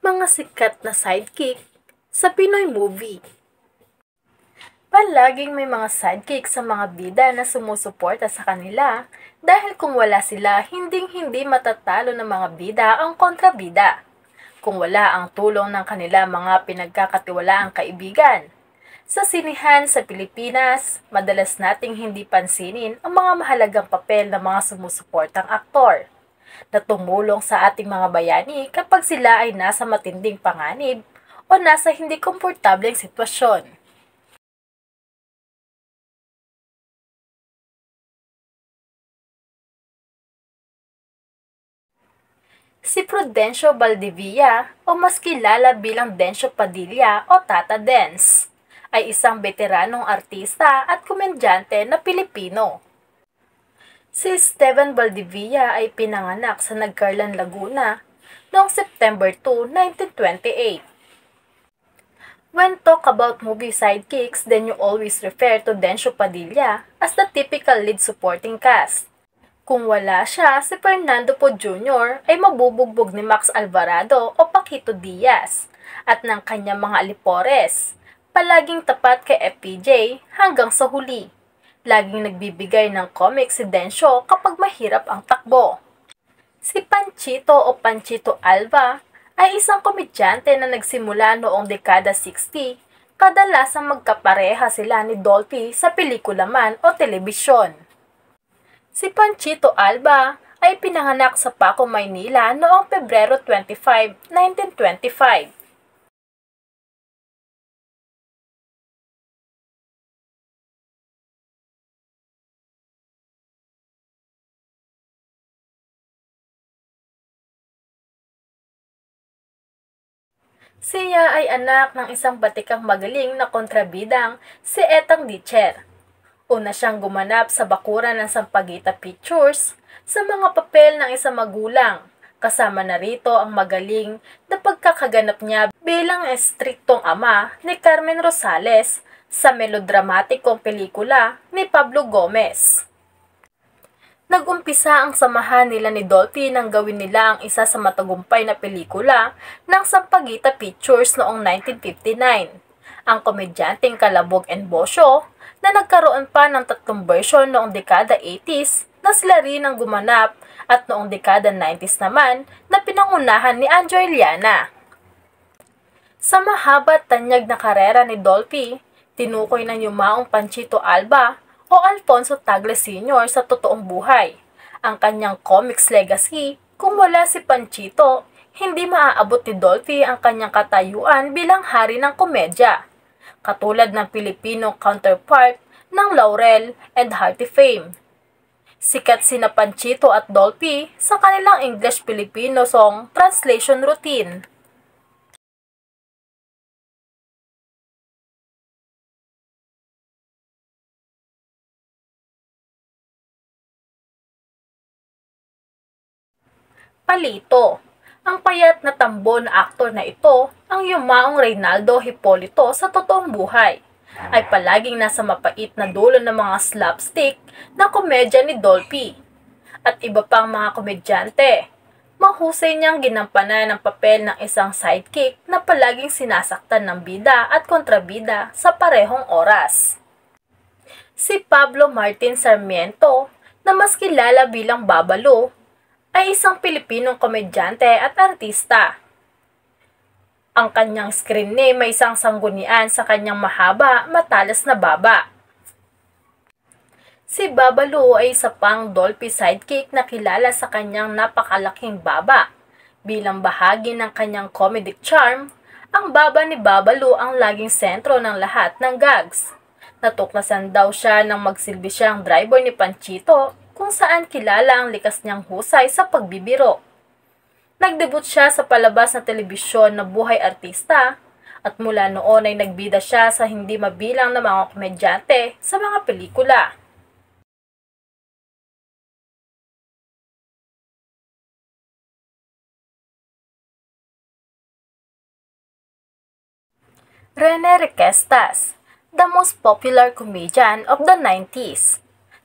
Mga sikat na sidekick sa Pinoy movie. Palaging may mga sidekick sa mga bida na sumusuporta sa kanila dahil kung wala sila, hinding-hindi matatalo ng mga bida ang kontrabida. Kung wala ang tulong ng kanila mga pinagkakatiwalaang kaibigan. Sa sinihan sa Pilipinas, madalas nating hindi pansinin ang mga mahalagang papel ng mga sumusuportang aktor na tumulong sa ating mga bayani kapag sila ay nasa matinding panganib o nasa hindi komportableng sitwasyon. Si Prudencio Valdivia o mas kilala bilang Dencio Padilla o Tata Dens ay isang veteranong artista at komedyante na Pilipino. Si Steven Valdivia ay pinanganak sa Nagcarlan, Laguna noong September 2, 1928. When talk about movie sidekicks, then you always refer to Dencio Padilla as the typical lead supporting cast. Kung wala siya, si Fernando Po Jr. ay mabubugbog ni Max Alvarado o Paquito Diaz at ng kanyang mga alipores, palaging tapat kay FPJ hanggang sa huli. Laging nagbibigay ng comic si Dencio kapag mahirap ang takbo. Si Panchito o Panchito Alva ay isang komedyante na nagsimula noong dekada 60, kadalasang magkapareha sila ni Dolphy sa pelikula man o telebisyon. Si Panchito Alva ay pinanganak sa Paco, Maynila noong Pebrero 25, 1925. Siya ay anak ng isang batikang magaling na kontrabidang si Etang Dicher. Una siyang gumanap sa bakuran ng Sampaguita Pictures sa mga papel ng isang magulang. Kasama na rito ang magaling na pagkakaganap niya bilang estriktong ama ni Carmen Rosales sa melodramatikong pelikula ni Pablo Gomez. Nag-umpisa ang samahan nila ni Dolphy nang gawin nila ang isa sa matagumpay na pelikula ng Sampaguita Pictures noong 1959, ang komedyanteng Kalabog and Bosyo, na nagkaroon pa ng 3 version noong dekada 80s na sila rin ang gumanap at noong dekada 90s naman na pinangunahan ni Anjo Iliana. Sa mahaba't tanyag na karera ni Dolphy, tinukoy ng yumaong Panchito Alva o Alfonso Tagle Sr. sa totoong buhay. Ang kanyang comics legacy, kung wala si Panchito, hindi maaabot ni Dolphy ang kanyang katayuan bilang hari ng komedya, katulad ng Pilipino counterpart ng Laurel and Hardy fame. Sikat sina Panchito at Dolphy sa kanilang English-Filipino song translation routine. Palito. Ang payat na tambo na aktor na ito, ang yumaong Reynaldo Hipolito sa totoong buhay, ay palaging nasa mapait na dulo ng mga slapstick na komedya ni Dolphy at iba pang mga komedyante. Mahusay niyang ginampanan ng papel ng isang sidekick na palaging sinasaktan ng bida at kontrabida sa parehong oras. Si Pablo Martin Sarmiento, na mas kilala bilang Babalo, ay isang Pilipinong komedyante at artista. Ang kanyang screen name may isang sanggunian sa kanyang mahaba, matalas na baba. Si Babalo ay isa pang Dolphy sidekick na kilala sa kanyang napakalaking baba. Bilang bahagi ng kanyang comedic charm, ang baba ni Babalo ang laging sentro ng lahat ng gags. Natuklasan daw siya nang magsilbi siyang driver ni Panchito, kung saan kilala ang likas niyang husay sa pagbibiro. Nagdebut siya sa palabas na telebisyon na Buhay Artista at mula noon ay nagbida siya sa hindi mabilang na mga komedyante sa mga pelikula. Rene Requestas, the most popular comedian of the 90s.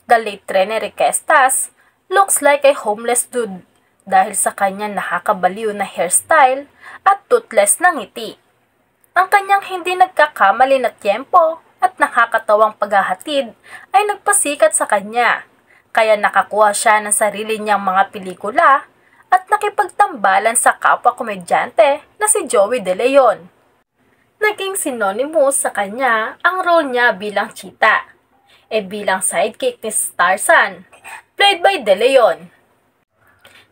The late Rene Requestas looks like a homeless dude dahil sa kanyang nakakabaliw na hairstyle at toothless na ngiti. Ang kanyang hindi nagkakamali na tiyempo at nakakatawang paghahatid ay nagpasikat sa kanya, kaya nakakuha siya ng sarili niyang mga pelikula at nakipagtambalan sa kapwa komedyante na si Joey De Leon. Naging synonymous sa kanya ang role niya bilang Cheetah, bilang sidekick ni Tarzan, played by De Leon.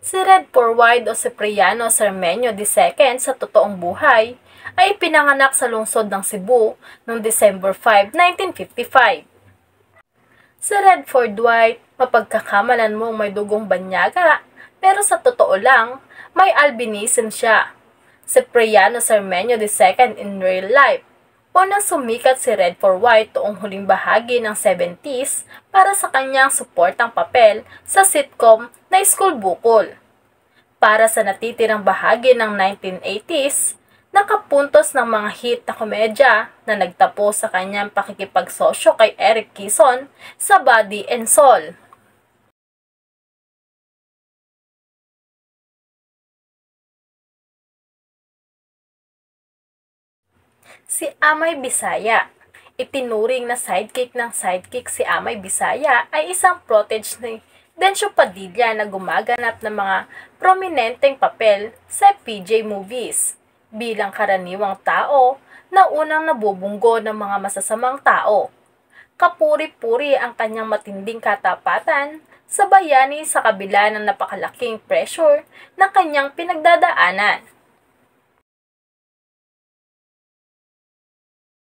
Si Red Forward o Cipriano Cermeño II sa totoong buhay ay pinanganak sa lungsod ng Cebu noong December 5, 1955. Si Redford White, mapagkakamalan mong may dugong banyaga, pero sa totoo lang, may albinism siya. Cipriano Cermeño II in real life. Unang sumikat si Redford White noong huling bahagi ng 70s para sa kanyang suportang papel sa sitcom na School Bukol. Para sa natitirang bahagi ng 1980s, nakapuntos ng mga hit na komedya na nagtapos sa kanyang pakikipagsosyo kay Eric Quezon sa Body and Soul. Si Amay Bisaya. Itinuring na sidekick ng sidekick si Amay Bisaya ay isang protege ni Dencio Padilla na gumaganap ng mga prominenteng papel sa PJ movies bilang karaniwang tao na unang nabubunggo ng mga masasamang tao. Kapuri-puri ang kanyang matinding katapatan sa bayani sa kabila ng napakalaking pressure na kanyang pinagdadaanan.